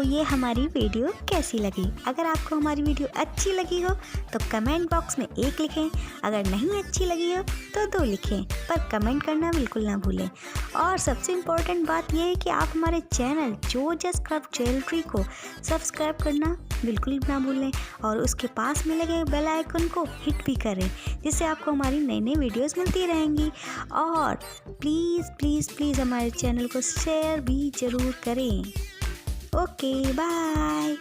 ये हमारी वीडियो कैसी लगी। अगर आपको हमारी वीडियो अच्छी लगी हो तो कमेंट बॉक्स में 1 लिखें, अगर नहीं अच्छी लगी हो तो 2 लिखें, पर कमेंट करना बिल्कुल ना भूलें। और सबसे इम्पोर्टेंट बात यह है कि आप हमारे चैनल जोजस क्राफ्ट ज्वेलरी को सब्सक्राइब करना बिल्कुल ना भूलें और उसके पास में लगे बेल आइकन को हिट भी करें, जिससे आपको हमारी नई नई वीडियोस मिलती रहेंगी। और प्लीज़ प्लीज़ प्लीज़ हमारे चैनल को शेयर भी ज़रूर करें। Okay bye.